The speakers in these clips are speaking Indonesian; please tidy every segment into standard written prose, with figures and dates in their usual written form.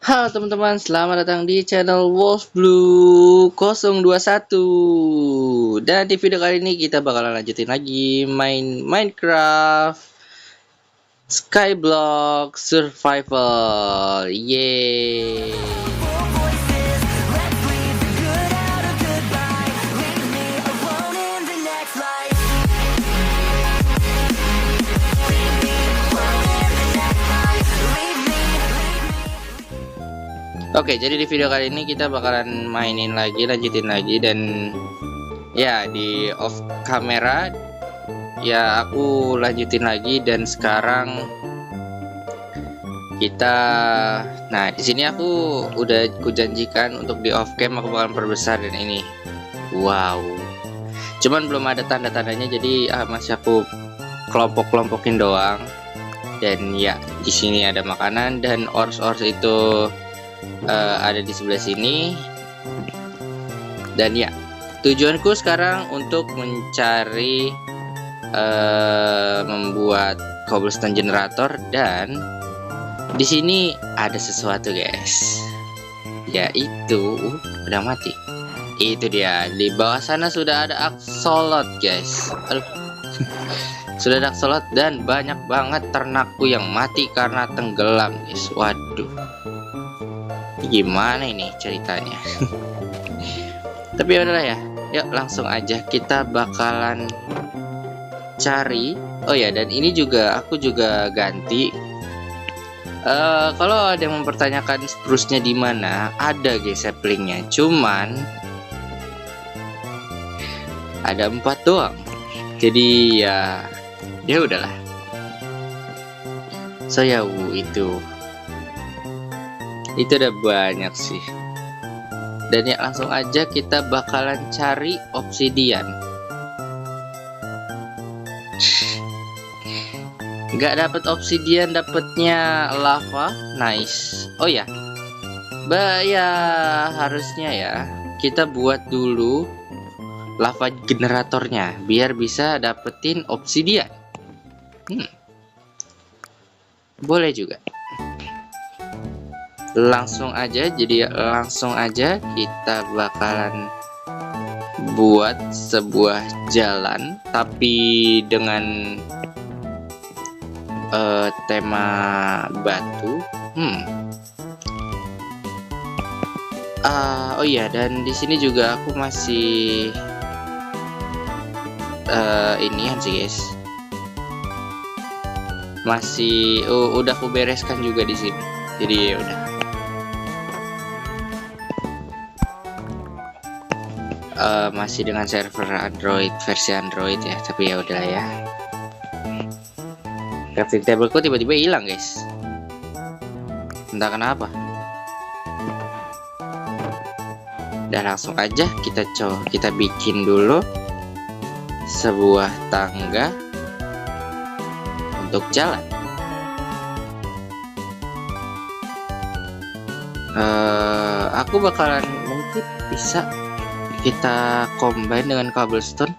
Halo teman-teman, selamat datang di channel Wolf Blue 021. Dan di video kali ini kita bakalan lanjutin lagi main Minecraft Skyblock Survival. Yeay. Oke, jadi di video kali ini kita bakalan mainin lagi, lanjutin lagi, dan ya di off kamera ya aku lanjutin lagi. Dan sekarang kita, nah di sini aku udah kujanjikan untuk di off cam aku bakalan perbesar. Dan ini wow, cuman belum ada tanda-tandanya, jadi masih aku kelompok-kelompokin doang. Dan ya di sini ada makanan dan ors itu ada di sebelah sini. Dan ya tujuanku sekarang untuk mencari membuat cobblestone generator. Dan di sini ada sesuatu guys, yaitu udah mati. Itu dia, di bawah sana sudah ada axolot guys. Aduh. Sudah ada axolot dan banyak banget ternakku yang mati karena tenggelam guys. Waduh, gimana ini ceritanya? Tapi udahlah ya, yuk langsung aja kita bakalan cari. Oh ya, dan ini juga aku juga ganti. Kalau ada yang mempertanyakan spruce-nya di mana, ada guys saplingnya, cuman ada 4 doang. Jadi ya udahlah. So ya itu udah banyak sih. Dan ya langsung aja kita bakalan cari obsidian. Nggak dapet obsidian, dapetnya lava. Nice. Oh ya, ya harusnya ya kita buat dulu lava generatornya biar bisa dapetin obsidian. Boleh juga. Langsung aja, jadi langsung aja kita bakalan buat sebuah jalan tapi dengan tema batu. Oh iya, dan di sini juga aku masih inian sih guys, masih udah aku bereskan juga di sini. Jadi ya udah. Masih dengan server Android, versi Android ya, tapi ya udah ya. Crafting tableku tiba-tiba hilang guys, entah kenapa. Dan langsung aja kita bikin dulu sebuah tangga untuk jalan. Aku bakalan mungkin bisa kita combine dengan cobblestone.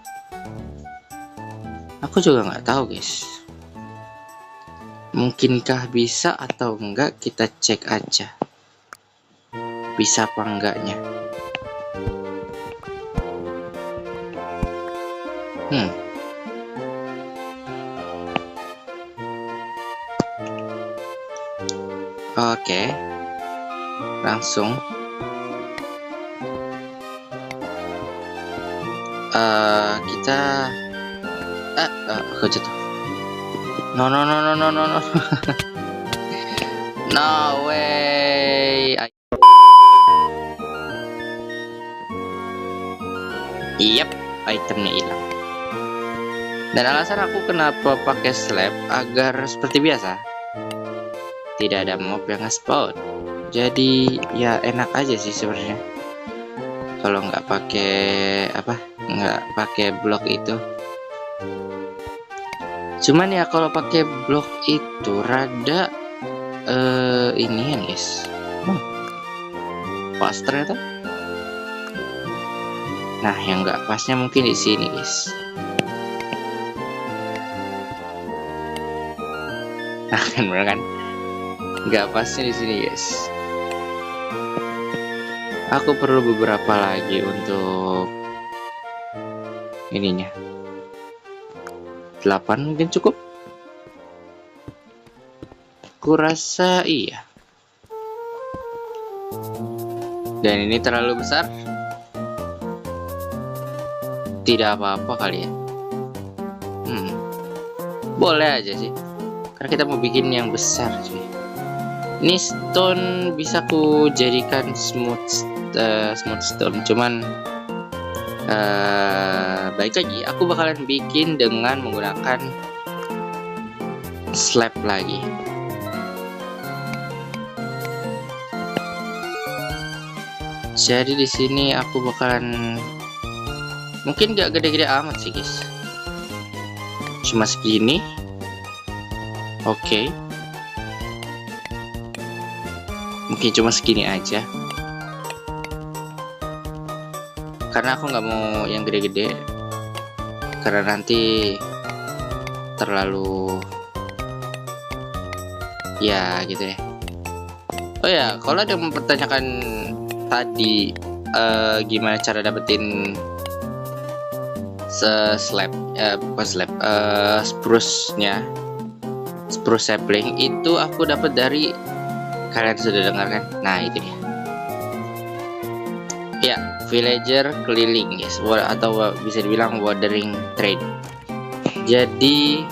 Aku juga nggak tahu guys, mungkinkah bisa atau enggak, kita cek aja bisa apa enggaknya. Oke, langsung kita aku jatuh. No no way. Yep, itemnya hilang. Dan alasan aku kenapa pakai slab agar seperti biasa tidak ada mob yang nge-spawn. Jadi ya enak aja sih sebenarnya kalau nggak pakai blok itu. Cuman ya kalau pakai blok itu rada ini ya guys, pas ternyata. Nah, yang nggak pasnya mungkin di sini guys. Nah kan bener kan, nggak pasnya di sini guys. Aku perlu beberapa lagi untuk ininya. 8 mungkin cukup. Kurasa iya. Dan ini terlalu besar. Tidak apa-apa kali ya. Boleh aja sih. Karena kita mau bikin yang besar cuy. Ini stone bisa ku jadikan smooth stone. Cuman baik lagi, aku bakalan bikin dengan menggunakan slab lagi. Jadi di sini aku bakalan mungkin gak gede-gede amat sih guys, cuma segini. Oke. Mungkin cuma segini aja. Karena aku nggak mau yang gede-gede, karena nanti terlalu ya gitu deh. Oh ya, kalau ada yang mempertanyakan tadi gimana cara dapetin spruce sapling, itu aku dapat dari, kalian sudah dengar kan? Nah itu dia. Ya, villager keliling guys, atau bisa dibilang wandering trade. Jadi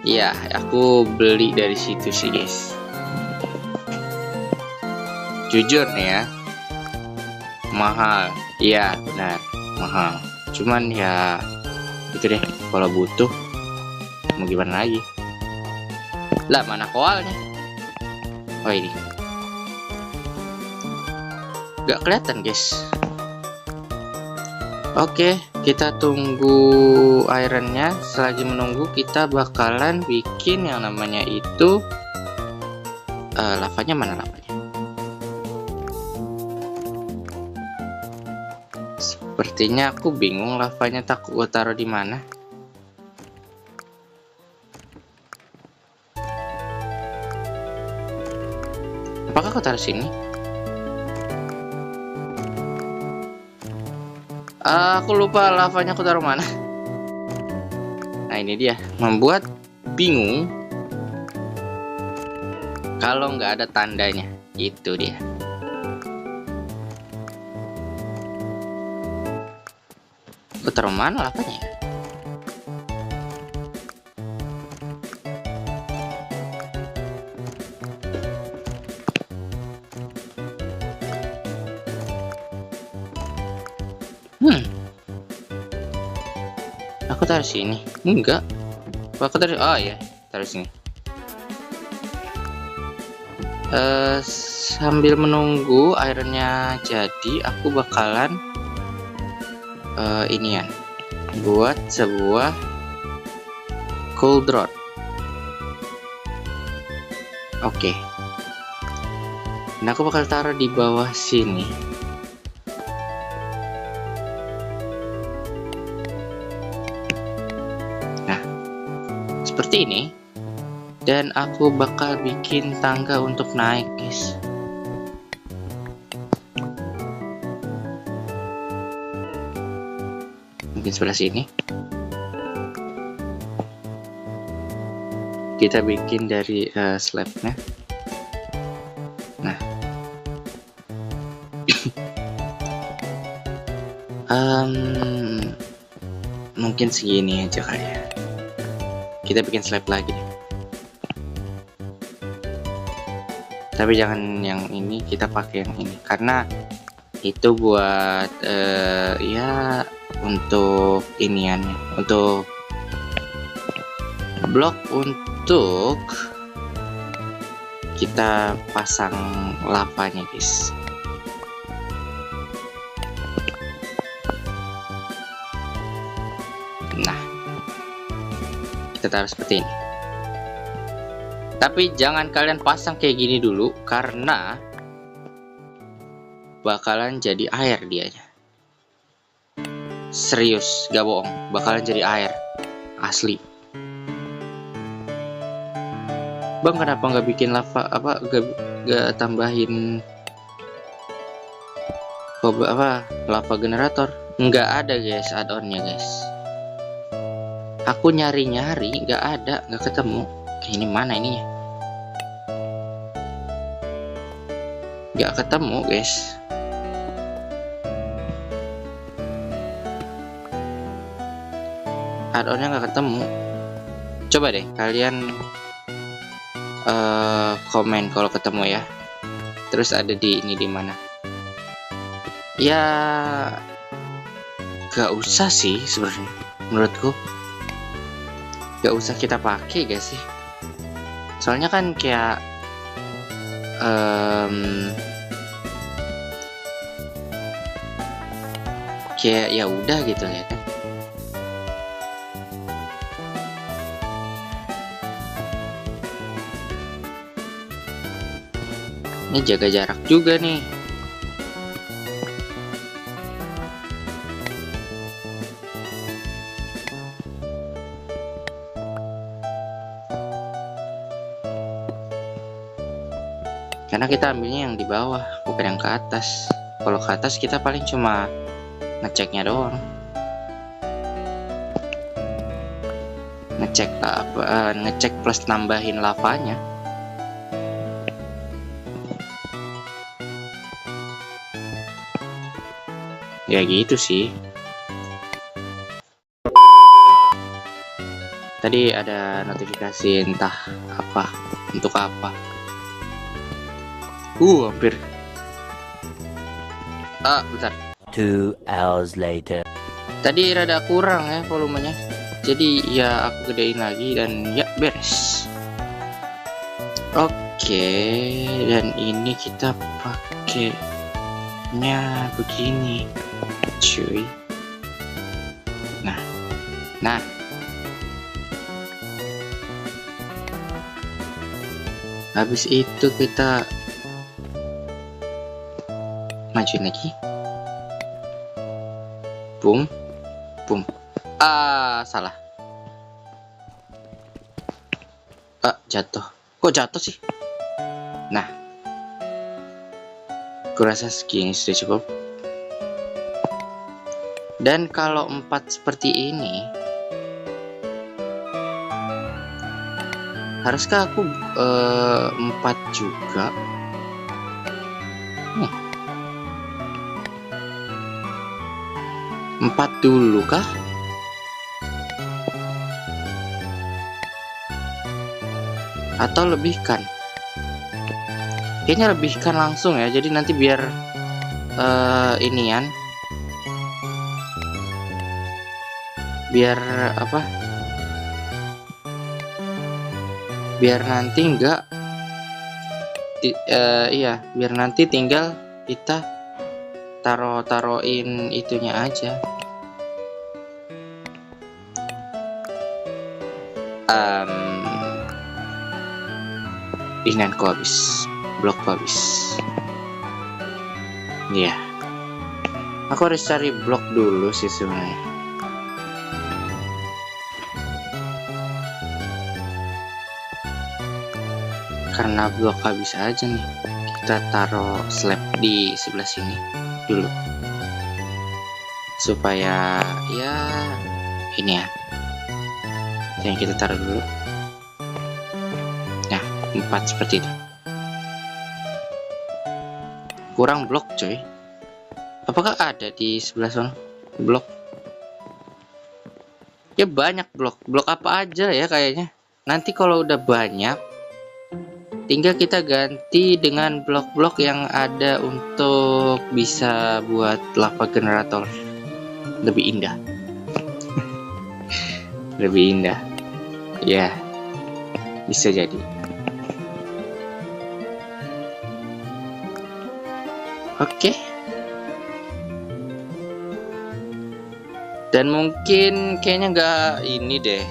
ya aku beli dari situ sih guys. Jujur nih ya, mahal. Iya benar, mahal. Cuman ya itu deh, kalau butuh mau gimana lagi. Lah mana koalnya? Oh ini. Gak kelihatan guys. Oke, kita tunggu ironnya. Selagi menunggu kita bakalan bikin yang namanya itu lavanya. Mana lavanya? Sepertinya aku bingung lavanya, tak gue taruh di mana. Apakah aku taruh sini? Aku lupa lavanya aku taruh mana. Nah ini dia, membuat bingung kalau nggak ada tandanya. Itu dia. Aku taruh mana lavanya? Aku taruh sini. Enggak. Aku taruh, oh ya, taruh sini. Sambil menunggu ironnya jadi, aku bakalan inian buat sebuah cauldron. Oke. Nah, aku bakal taruh di bawah sini. Seperti ini, dan aku bakal bikin tangga untuk naik guys. Mungkin sebelah sini kita bikin dari slabnya. Nah mungkin segini aja kali ya. Kita bikin slab lagi deh. Tapi jangan yang ini, kita pakai yang ini karena itu buat ya untuk iniannya, untuk blok untuk kita pasang lavanya guys. Nah, kita taruh seperti ini. Tapi jangan kalian pasang kayak gini dulu karena bakalan jadi air dianya. Serius, gak bohong, bakalan jadi air asli. Bang, kenapa nggak bikin lava, gak tambahin lava generator. Nggak ada guys add-onnya guys. Aku nyari-nyari nggak ada, nggak ketemu. Ini mana ininya? Nggak ketemu guys. Add-onnya nggak ketemu. Coba deh kalian komen kalau ketemu ya. Terus ada di ini di mana? Ya gak usah sih sebenarnya menurutku. Gak usah kita pakai guys sih. Soalnya kan kayak kayak ya udah gitu ya kan. Ini jaga jarak juga nih. Karena kita ambilnya yang di bawah, bukan yang ke atas. Kalau ke atas kita paling cuma ngeceknya doang. Ngecek plus nambahin lavanya. Ya gitu sih. Tadi ada notifikasi entah apa, untuk apa. Hampir. Bentar. 2 hours later. Tadi rada kurang ya volumenya. Jadi ya aku gedein lagi dan ya beres. Oke, dan ini kita pakainya begini, cuy. Nah. Habis itu kita majuin lagi. Boom. Salah. Jatuh. Kok jatuh sih? Nah, kurasa segini sudah cukup. Dan kalau 4 seperti ini, haruskah aku 4 juga? 4 dulu kah? Atau lebihkan? Kayaknya lebihkan langsung ya. Jadi nanti biar inian, biar apa? Biar nanti enggak iya, biar nanti tinggal kita taruhin itunya aja. Inanku habis, blokku habis. Iya, aku harus cari blok dulu sih sebenarnya. Karena blok habis aja nih, kita taruh slab di sebelah sini dulu supaya ya ini ya, yang kita taruh dulu. Nah, 4 seperti itu. Kurang blok coy. Apakah ada di sebelah sana blok? Ya banyak blok apa aja ya kayaknya. Nanti kalau udah banyak, tinggal kita ganti dengan blok-blok yang ada untuk bisa buat lava generator. Lebih indah. Lebih indah. Ya, bisa jadi. Oke. Dan mungkin kayaknya nggak ini deh.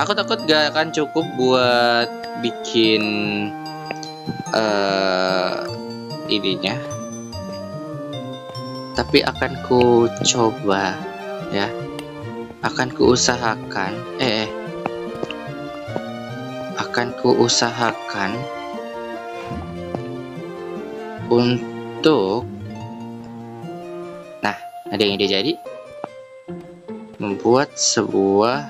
Aku takut nggak akan cukup buat bikin ininya. Tapi akan ku coba ya. Akan ku usahakan. Akan ku usahakan untuk Ada yang ide jadi? Membuat sebuah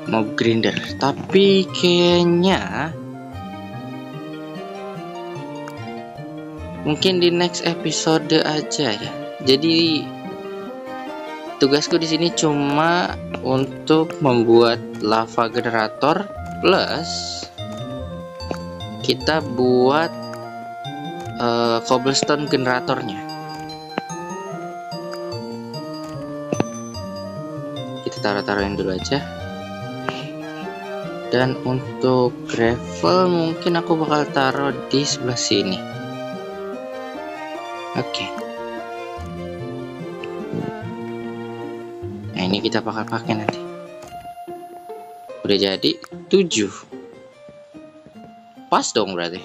mob grinder, tapi kayaknya mungkin di next episode aja ya. Jadi tugasku di sini cuma untuk membuat lava generator plus kita buat cobblestone generatornya. Kita taruh-taruhin dulu aja. Dan untuk gravel mungkin aku bakal taruh di sebelah sini. Oke. Nah, ini kita bakal pakai nanti. Udah jadi 7. Pas dong berarti.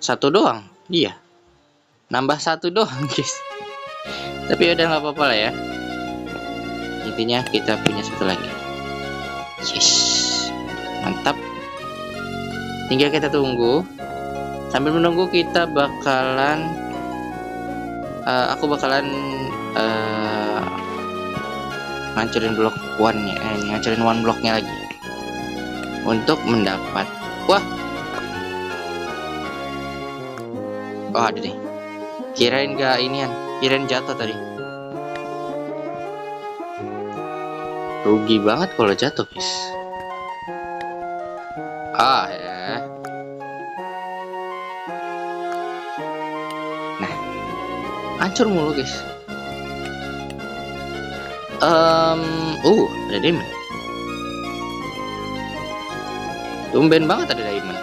Satu doang. Iya. Nambah satu doang, guys. Tapi udah nggak apa-apa lah ya. Intinya kita punya satu lagi. Yes. Mantap. Tinggal kita tunggu. Sambil menunggu kita bakalan aku bakalan ngancurin blok one-nya, ngancurin one blocknya lagi untuk mendapat. Wah, oh ada deh. Kirain gak inian, kirain jatuh tadi. Rugi banget kalau jatuh, guys. Ah ya. Nah, hancur mulu, guys. Ada diamond. Tumben banget ada diamond.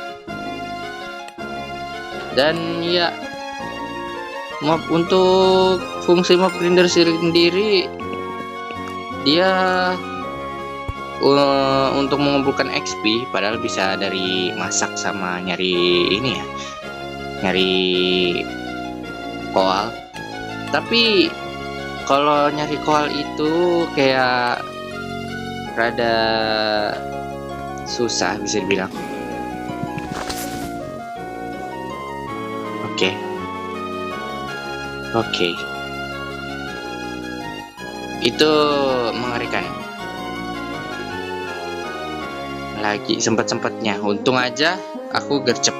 Dan ya, mob untuk fungsi mob grinder sendiri dia untuk mengumpulkan XP, padahal bisa dari masak sama nyari ini ya, nyari koal. Tapi kalau nyari koal itu kayak rada susah bisa dibilang. Oke. Itu mengerikan. Lagi sempet-sempetnya. Untung aja aku gercep.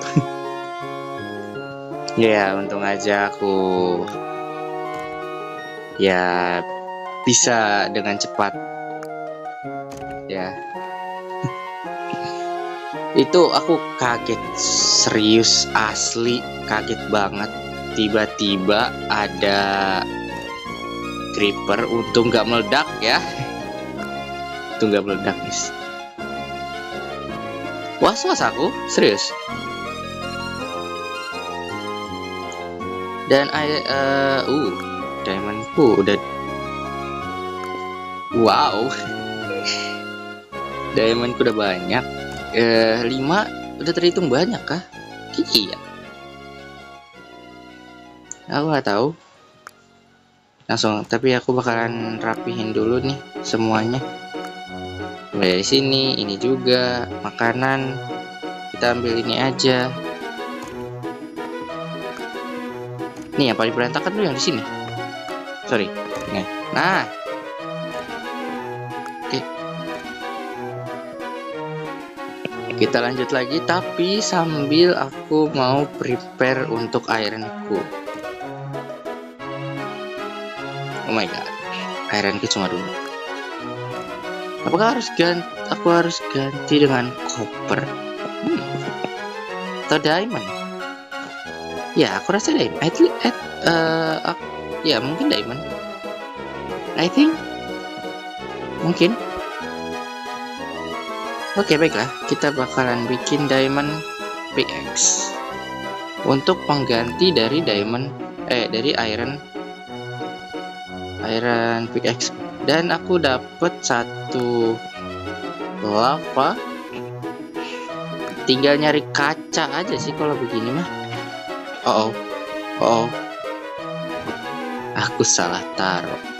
Ya, untung aja aku ya bisa dengan cepat. Ya. Itu aku kaget, serius asli kaget banget. Tiba-tiba ada creeper, untung nggak meledak ya. Untung nggak meledak, guys. Was-was aku, serius. Dan diamondku udah, wow. Diamondku udah banyak. 5 udah terhitung banyak kah? Iya. Aku nggak tahu. Langsung, tapi aku bakalan rapihin dulu nih semuanya. Mulai dari sini, ini juga makanan. Kita ambil ini aja. Nih yang paling berantakan tuh yang di sini. Sorry. Nah. Oke. Kita lanjut lagi, tapi sambil aku mau prepare untuk ironku. Oh my god, ironku cuma 2. Apakah aku harus ganti dengan copper? Atau diamond? Ya, aku rasa diamond. Ya mungkin diamond. I think mungkin. Oke, baiklah, kita bakalan bikin diamond pickaxe untuk pengganti dari dari iron pickaxe. Dan aku dapat 1 lava. Tinggal nyari kaca aja sih kalau begini mah. Oh, aku salah taruh.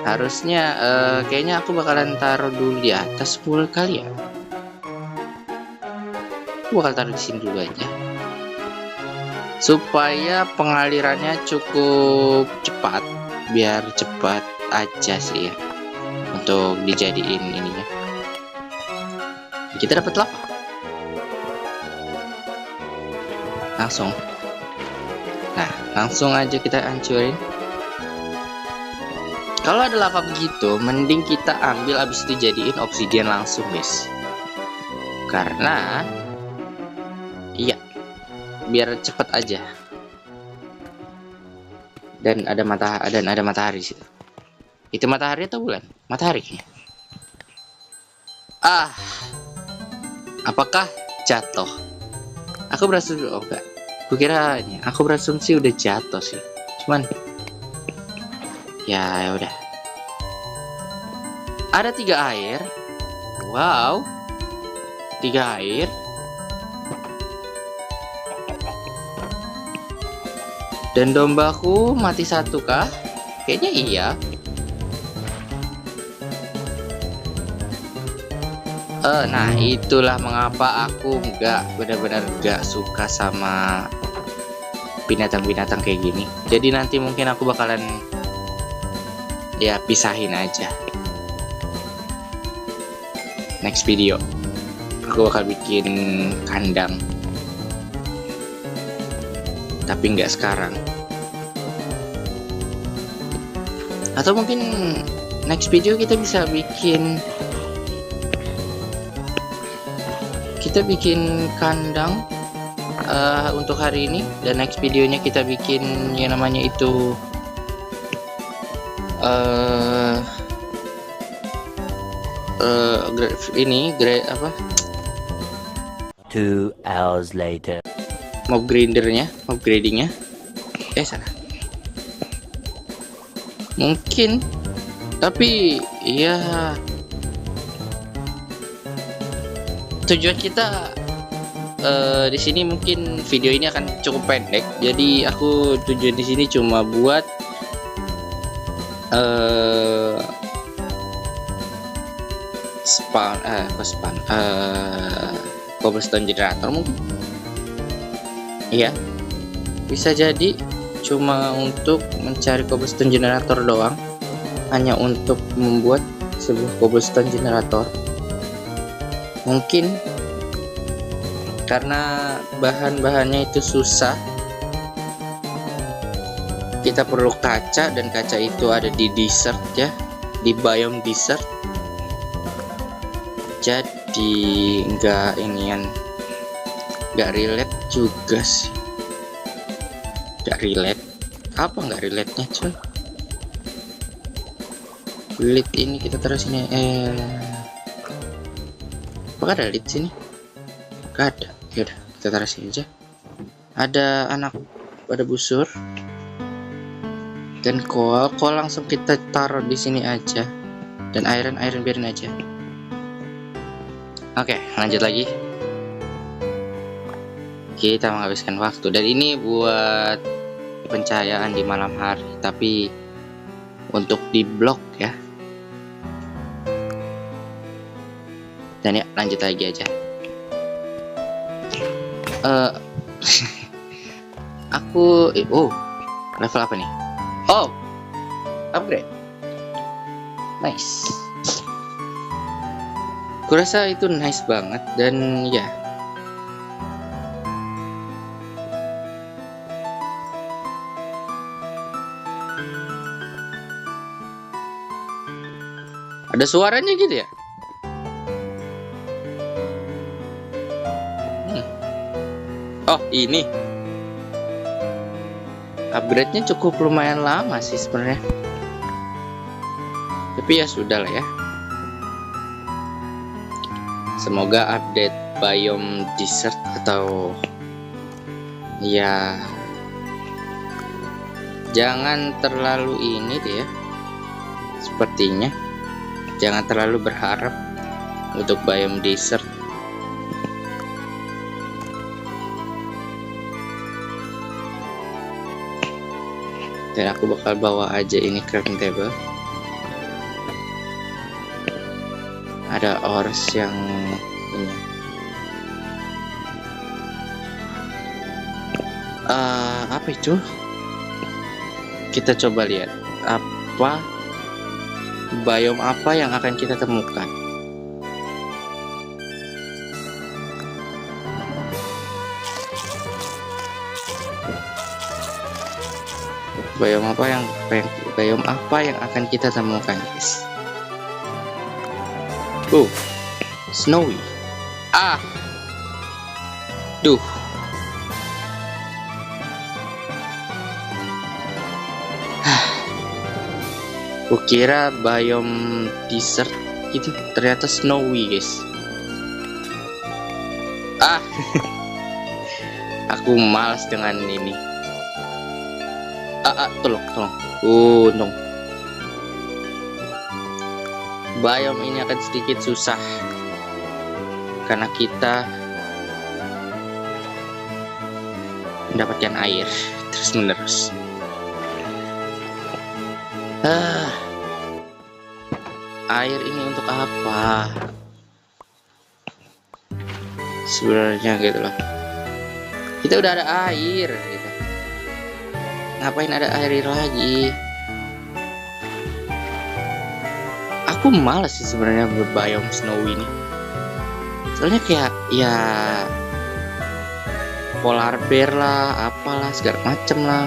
Harusnya kayaknya aku bakalan taruh dulu di atas full kali ya. Aku bakal taruh di sini dulu aja. supaya pengalirannya cukup cepat, biar cepat aja sih ya untuk dijadiin ininya. Kita dapat lava langsung. Nah, langsung aja kita hancurin. Kalau ada lava begitu, mending kita ambil abis itu jadiin obsidian langsung, guys. Karena iya, biar cepet aja. Dan ada matahari di situ. Itu matahari atau bulan? Matahari. Ah, apakah jatuh? Aku berasumsi, oh enggak. Aku berasumsi udah jatuh sih. Cuman ya udah. Ada 3 air. Wow. 3 air. Dan dombaku mati 1 kah? Kayaknya iya. Nah itulah mengapa aku benar-benar nggak suka sama binatang-binatang kayak gini. Jadi nanti mungkin aku bakalan ya pisahin aja. Next video aku bakal bikin kandang, tapi nggak sekarang. Atau mungkin next video kita bisa bikin kandang untuk hari ini, dan next videonya kita bikin yang namanya itu apa? 2 hours later. Mob gradingnya. Salah. Mungkin, tapi ya tujuan kita di sini mungkin video ini akan cukup pendek. Jadi aku tujuan di sini cuma buat cobblestone generator mungkin. Iya, bisa jadi cuma untuk mencari cobblestone generator doang, hanya untuk membuat sebuah cobblestone generator. Mungkin karena bahan-bahannya itu susah, kita perlu kaca, dan kaca itu ada di desert ya, di biome desert. Jadi nggak relate juga sih. Nggak relate. Apa nggak relate-nya cuy? Lead ini kita taruh sini. Apakah ada lead sini? Gak ada. Yaudah, kita taruh sini aja. Ada busur dan coal langsung kita taruh di sini aja. Dan iron biarin aja. Oke, lanjut lagi. Kita menghabiskan waktu, dan ini buat pencahayaan di malam hari, tapi untuk di blok ya. Dan ya, lanjut lagi aja. Aku level apa nih? Oh, upgrade. Nice. Kurasa itu nice banget, dan ya ada suaranya gitu ya. Oh, ini upgrade-nya cukup lumayan lama sih sebenarnya, tapi ya sudah lah ya. Semoga update biome desert atau ya jangan terlalu ini deh ya, sepertinya jangan terlalu berharap untuk biome desert. Dan aku bakal bawa aja ini crafting table. Ada ores yang ini. Apa itu? Kita coba lihat apa biome apa yang akan kita temukan. Biome apa yang akan kita temukan, guys? Snowy. Duh. Kukira biome desert gitu, ternyata snowy, guys. Aku malas dengan ini. Tolong. No. Biome ini akan sedikit susah karena kita mendapatkan air terus menerus. Air ini untuk apa? Sebenarnya gitu loh. Kita udah ada air gitu. Ngapain ada air lagi? Aku malas sih sebenarnya biome snowy ini. Soalnya kayak ya polar bear lah, apalah segala macem lah.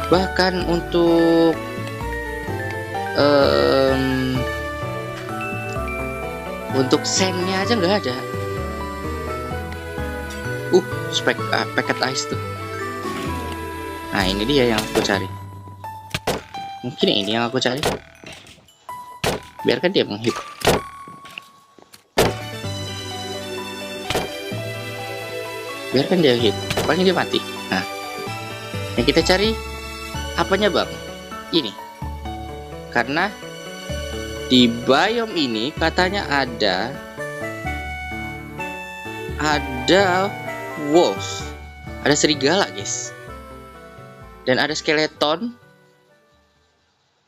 Bahkan untuk sandnya aja nggak ada. Packet ice tuh. Nah, ini dia yang aku cari. Mungkin ini yang aku cari. Biarkan dia menghip. Biarkan dia hit. Paling dia mati. Nah, yang kita cari apanya, Bang? Ini. Karena di biome ini katanya ada wolves, ada serigala, guys, dan ada skeleton,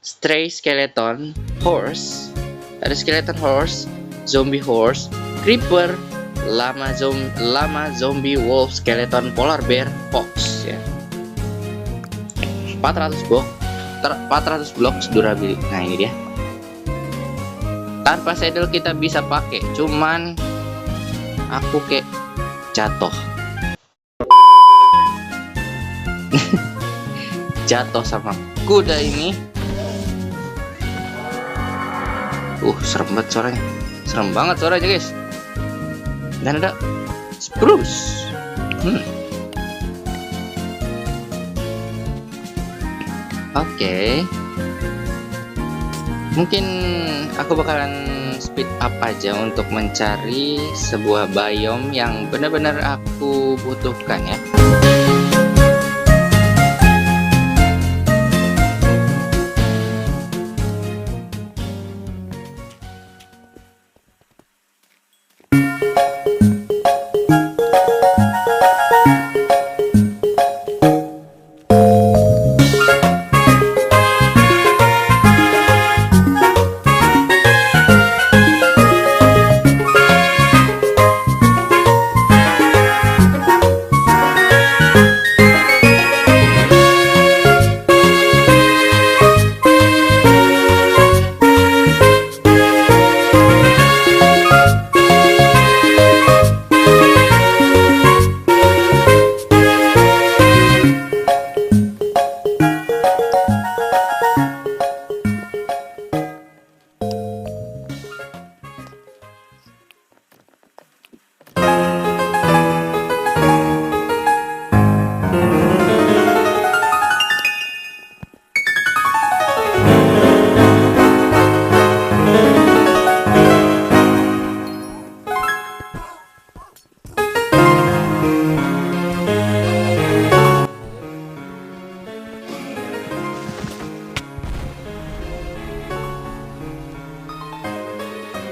stray skeleton, horse, ada skeleton horse, zombie horse, creeper, lama zombie, wolf, skeleton, polar bear, fox, ya. 400 blocks durability. Nah, ini dia. Tanpa saddle kita bisa pakai, cuman aku kayak jatuh. Jatuh sama kuda ini. Serem banget suaranya. Serem banget suaranya, guys. Dan ada spruce. Oke. Mungkin aku bakalan speed up aja untuk mencari sebuah biome yang benar-benar aku butuhkan, ya.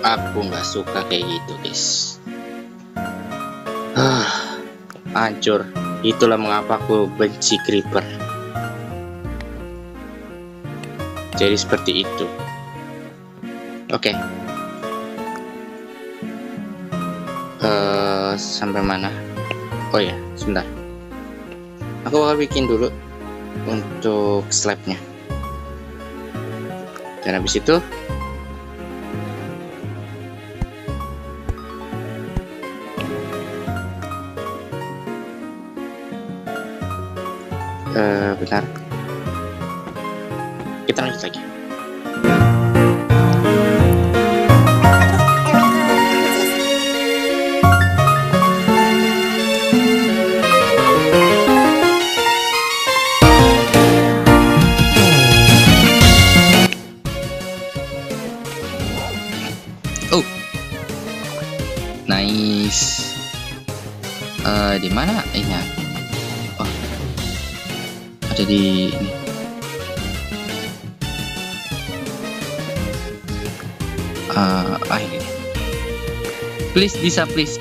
Aku nggak suka kayak gitu, guys. Hancur. Itulah mengapa aku benci creeper. Jadi seperti itu. Oke. Sampai mana? Oh ya, sebentar. Aku bakal bikin dulu untuk slabnya. Dan habis itu bentar, kita lanjut lagi. Oh, nice. Di mana ini? Oh, ada di ini. Ini. Please bisa, please.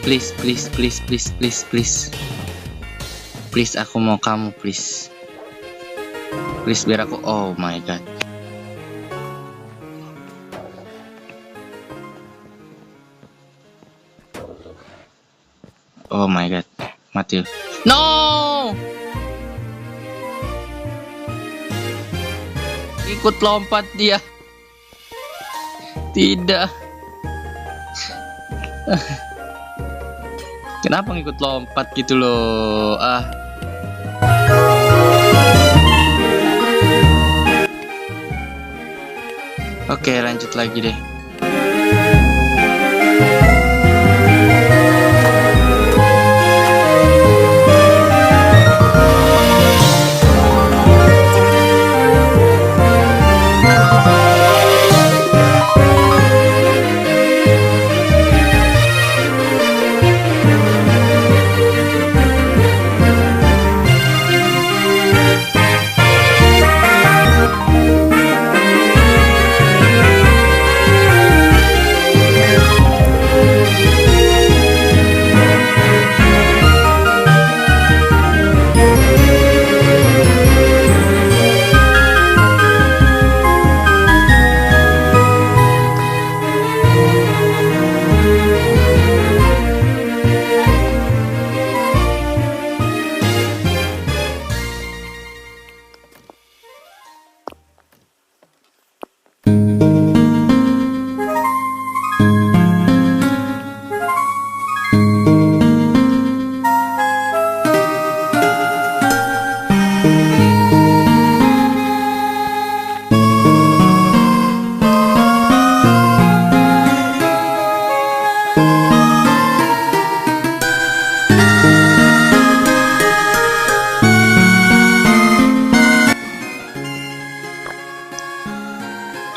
Please, aku mau kamu, please. Please biar aku. Oh my god. Oh my god, mati. No! Ikut lompat dia. Tidak. Kenapa ngikut lompat gitu loh? Oke, lanjut lagi deh.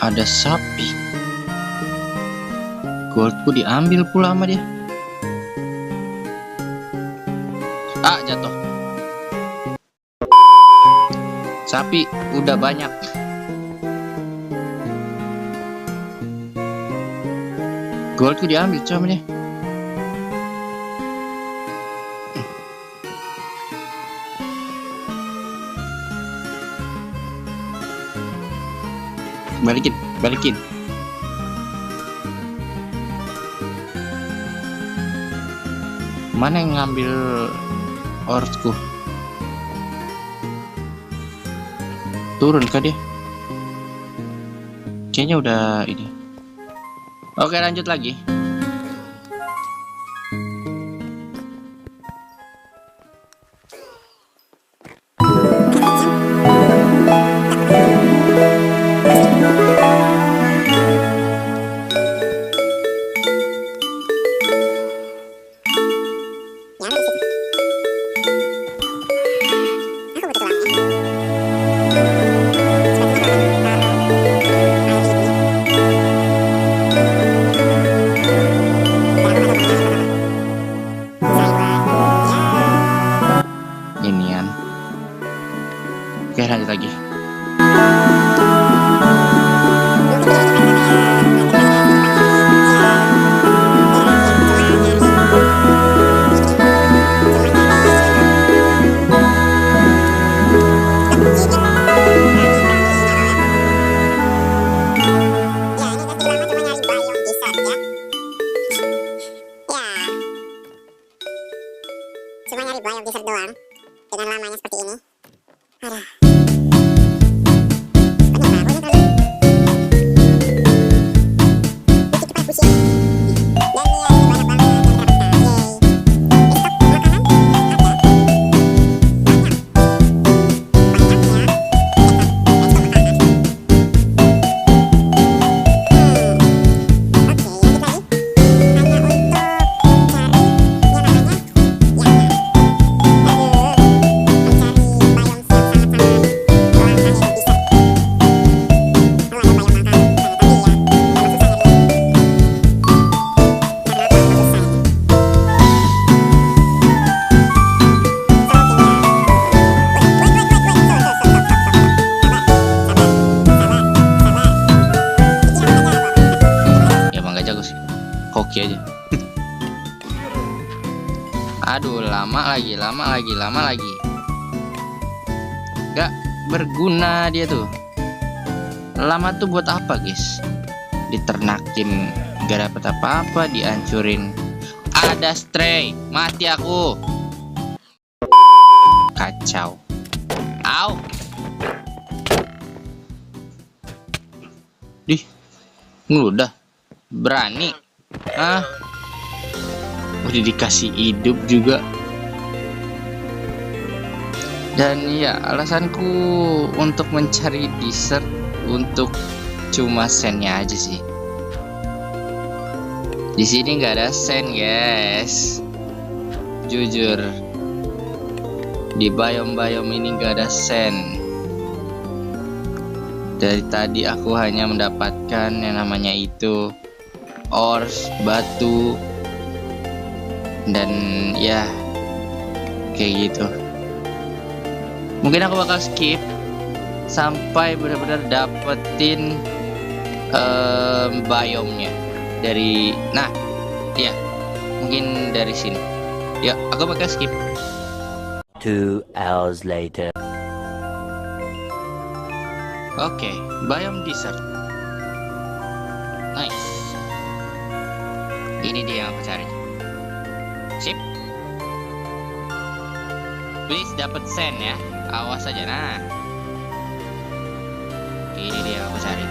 Ada sapi. Goldku diambil pula sama dia. Jatuh. Sapi udah banyak. Goldku diambil sama dia. Balikin. Mana yang ngambil ortku? Turun kah dia? Kayaknya udah ini. Oke, lanjut lagi. Hoki aja. Aduh, lama lagi. Gak berguna dia tuh. Lama tuh buat apa, guys? Diternakin gak dapet apa-apa, dihancurin. Ada stray, mati aku. Kacau. Au. Dih, ngeludah. Berani. Ah. Udah dikasih hidup juga. Dan ya, alasanku untuk mencari dessert untuk cuma sennya aja sih. Di sini nggak ada sen, guys. Jujur, di biome ini nggak ada sen. Dari tadi aku hanya mendapatkan yang namanya itu ores, batu, dan ya kayak gitu. Mungkin aku bakal skip sampai benar-benar dapetin biome-nya dari, nah ya mungkin dari sini. Ya, aku bakal skip. 2 hours later. Oke, biome desert. Nice. Ini dia yang aku cari. Sip. Please dapat sen ya. Awas aja. Nah, ini dia yang aku cari.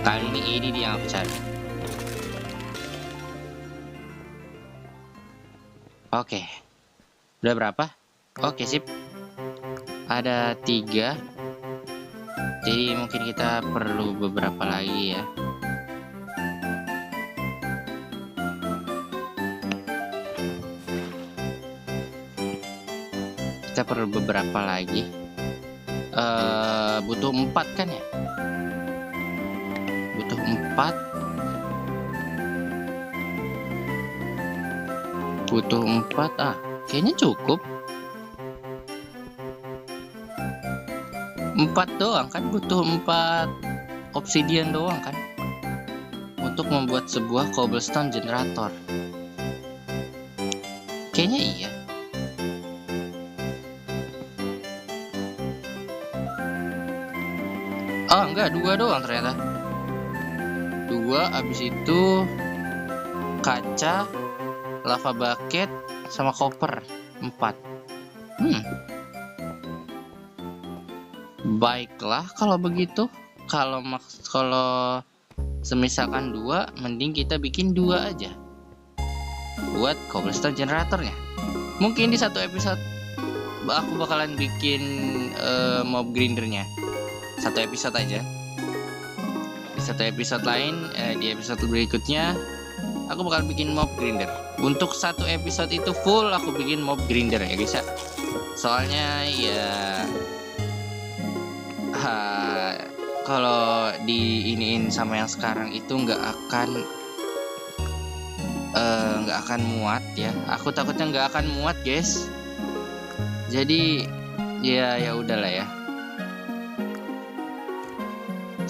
Kali ini dia yang aku cari. Oke. Udah berapa? Oke, sip. Ada 3. Jadi mungkin kita perlu beberapa lagi ya. Kita perlu beberapa lagi. Butuh 4 kan ya? Butuh 4. Butuh 4. Kayaknya cukup. 4 doang kan? Butuh 4 obsidian doang kan? Untuk membuat sebuah cobblestone generator. Kayaknya iya. Oh enggak, 2 doang ternyata. 2, abis itu kaca, lava bucket, sama copper. 4. Baiklah kalau begitu. Kalau semisalkan 2, mending kita bikin 2 aja buat cobblestone generatornya. Mungkin di satu episode aku bakalan bikin mob grindernya. 1 episode aja. Di 1 episode lain, di episode berikutnya aku bakal bikin mob grinder. Untuk 1 episode itu full aku bikin mob grinder ya guys ya. Soalnya ya kalau diiniin sama yang sekarang itu nggak akan muat ya. Aku takutnya nggak akan muat guys. Jadi ya udahlah ya.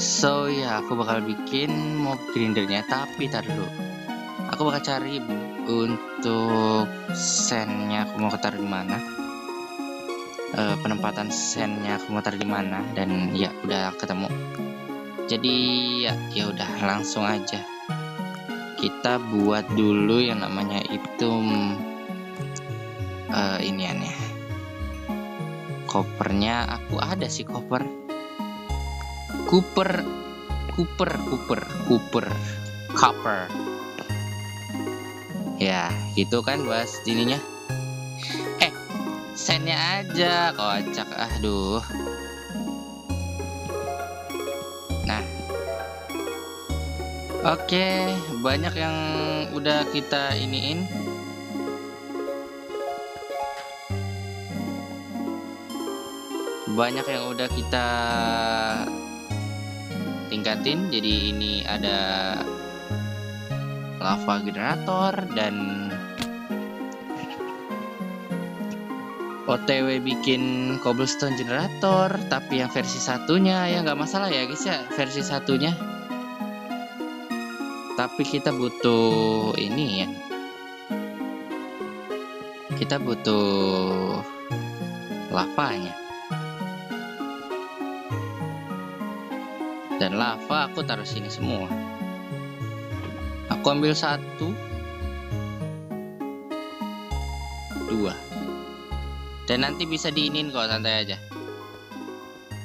So ya, aku bakal bikin mob grindernya, tapi tar dulu. Aku bakal cari untuk sennya, aku mau taruh di mana. Penempatan sennya aku mau taruh di mana, dan ya udah ketemu. Jadi ya udah langsung aja. Kita buat dulu yang namanya itu iniannya. Kopernya aku ada sih koper. Copper. Ya, gitu kan bahas ininya. Sennya aja kocak. Aduh. Nah. Oke, banyak yang udah kita iniin. Banyak yang udah kita tingkatin. Jadi ini ada lava generator dan OTW bikin cobblestone generator, tapi yang versi satunya ya nggak masalah ya guys ya, versi satunya. Tapi kita butuh ini ya. Kita butuh lavanya. Dan lava aku taruh sini semua. Aku ambil 1, 2. Dan nanti bisa diinin kok, santai aja.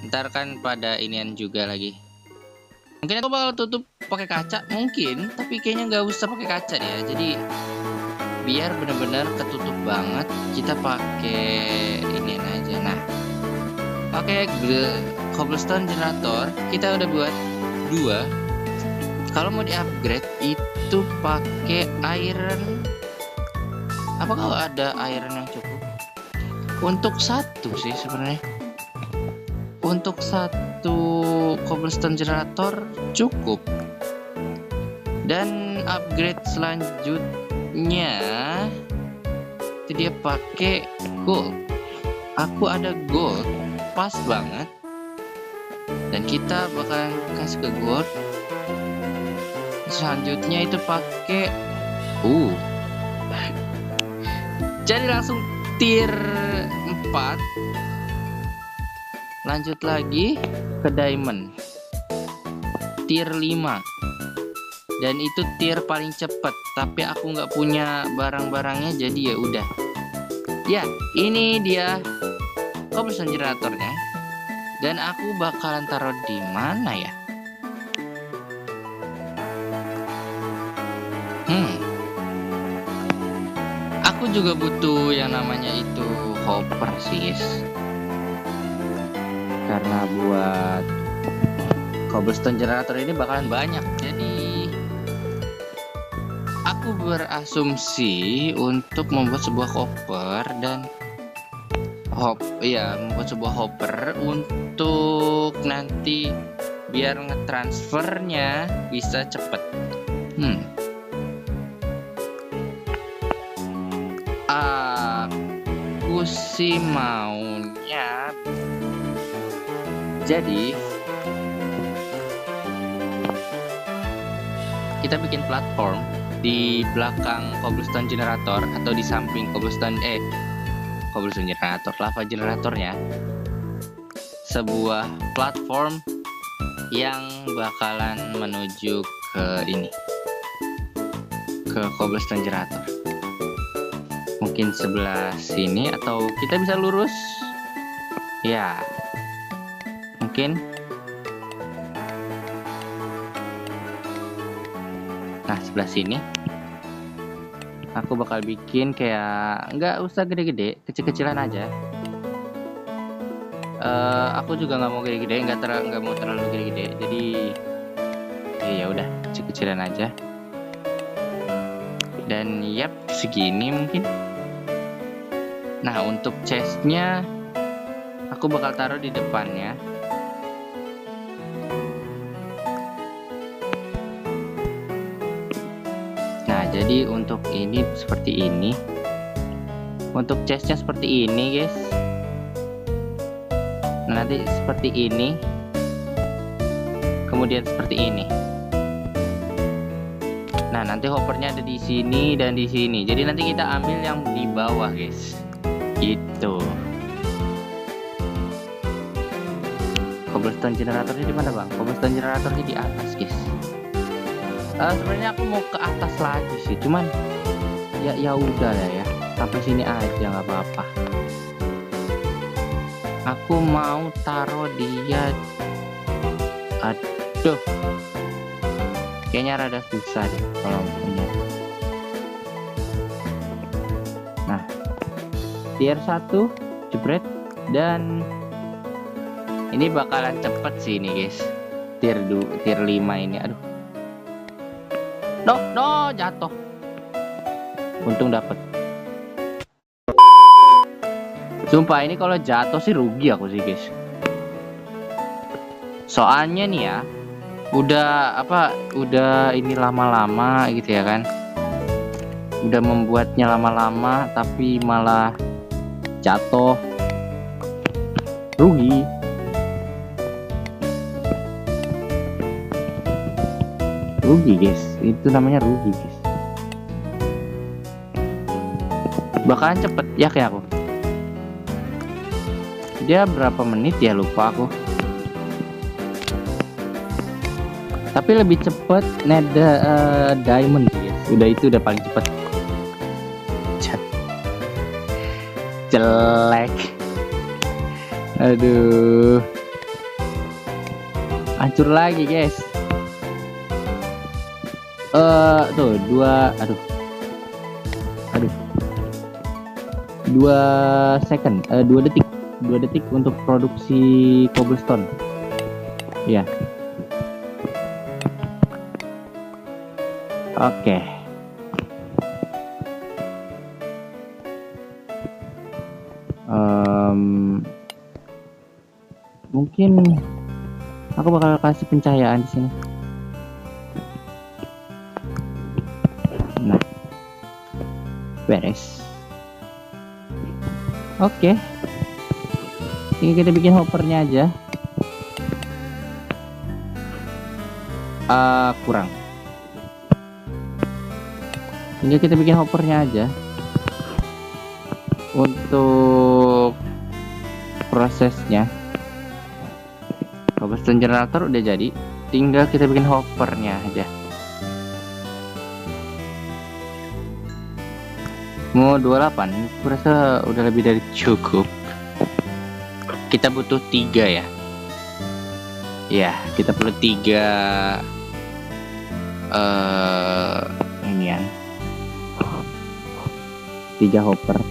Ntar kan pada inian juga lagi. Mungkin aku bakal tutup pakai kaca, mungkin, tapi kayaknya nggak usah pakai kaca ya. Jadi biar bener-bener ketutup banget, kita pakai inian aja. Nah, pakai cobblestone generator kita udah buat 2. Kalau mau di-upgrade itu pakai iron. Apakah ada iron yang cukup? Untuk 1 sih sebenarnya. Untuk 1 cobblestone generator cukup. Dan upgrade selanjutnya itu dia pakai gold. Aku ada gold, pas banget. Dan kita bakalan kasih ke gold. Selanjutnya itu pakai jadi langsung tier 4. Lanjut lagi ke diamond tier 5. Dan itu tier paling cepet, tapi aku nggak punya barang-barangnya, jadi ya udah. Ya, ini dia cobblestone generatornya. Dan aku bakalan taruh di mana ya? Aku juga butuh yang namanya itu hopper sih, guys. Karena buat cobblestone generator ini bakalan banyak. Jadi aku berasumsi untuk membuat sebuah hopper dan membuat sebuah hopper untuk nanti biar ngetransfernya bisa cepet. Aku sih maunya jadi kita bikin platform di belakang cobblestone generator atau di samping cobblestone generator, lava generatornya, sebuah platform yang bakalan menuju ke ini, ke cobblestone generator. Mungkin sebelah sini atau kita bisa lurus ya, mungkin. Nah, sebelah sini aku bakal bikin kayak nggak usah gede-gede, kecil-kecilan aja. Aku juga nggak mau gede-gede, nggak mau terlalu gede-gede, jadi ya udah kecil-kecilan aja. Dan yap, segini mungkin. Nah, untuk chestnya aku bakal taruh di depannya. Nah, jadi untuk ini seperti ini. Untuk chestnya seperti ini, guys. Nah, nanti seperti ini. Kemudian seperti ini. Nah, nanti hoppernya ada di sini dan di sini. Jadi nanti kita ambil yang di bawah, guys. Gitu. Cobblestone generatornya di mana, Bang? Cobblestone generatornya di atas, guys. Sebenarnya aku mau ke atas lagi sih, cuman ya udah ya. Sampai sini aja nggak apa-apa. Aku mau taruh dia. Aduh. Kayaknya rada susah deh kalau punya. Nah, tier 1 jebret, dan ini bakalan cepet sih ini, guys. Tier 5 ini. Aduh. No, jatuh. Untung dapet. Sumpah ini kalau jatuh sih rugi aku sih, guys. Soalnya nih ya, udah ini lama-lama gitu ya kan, udah membuatnya lama-lama tapi malah jatuh, rugi. Rugi guys, itu namanya rugi guys. Bakalan cepet ya kayak aku. Dia berapa menit ya, lupa aku. Tapi lebih cepet nether diamond guys. Itu udah paling cepet. Jelek. Aduh. Hancur lagi guys. Tuh 2 second, 2 detik untuk produksi cobblestone. Ya. Oke. Mungkin aku bakal kasih pencahayaan di sini. Nah, beres. Oke. Tinggal kita bikin hoppernya aja. Kurang. Tinggal kita bikin hoppernya aja. Untuk prosesnya, cobblestone generator udah jadi. Tinggal kita bikin hoppernya aja. Mau 28, aku rasa udah lebih dari cukup. Kita butuh 3 ya. Ya, kita perlu 3 inian. 3 hopper.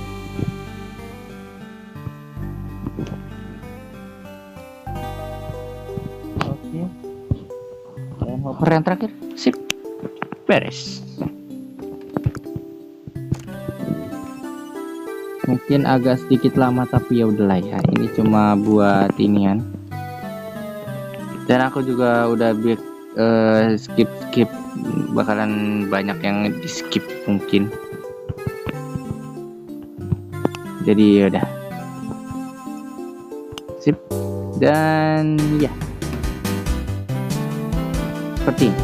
Oke. Dan hopper yang terakhir. Sip. Beres. Mungkin agak sedikit lama tapi ya udahlah ya, ini cuma buat inian. Dan aku juga udah skip bakalan banyak yang di skip mungkin. Jadi udah sip. Dan ya seperti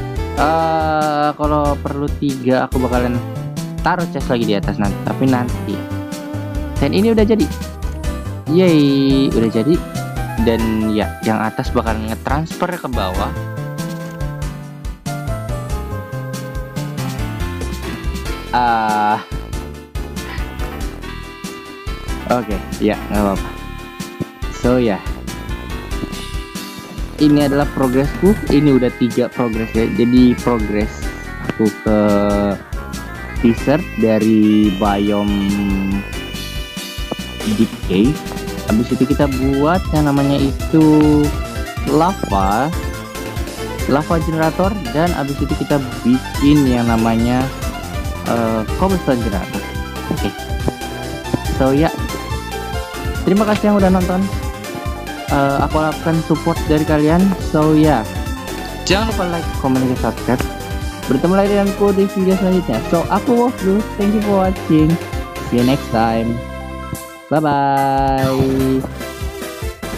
kalau perlu 3 aku bakalan taruh chest lagi di atas nanti, tapi nanti. Dan ini udah jadi, yay, udah jadi. Dan ya, yang atas bakal ngetransfer ke bawah. Oke, ya nggak apa-apa. So ya, ini adalah progresku. Ini udah 3 progres ya. Jadi progres aku ke desert dari biome deep cave. Habis itu kita buat yang namanya itu lava generator, dan habis itu kita bikin yang namanya cobblestone generator. Oke. So ya, terima kasih yang udah nonton. Aku harapkan support dari kalian. So ya, jangan lupa like, comment, dan subscribe. Bertemu lagi denganku di video selanjutnya. So aku Wolf dulu. Thank you for watching. See you next time. Bye bye.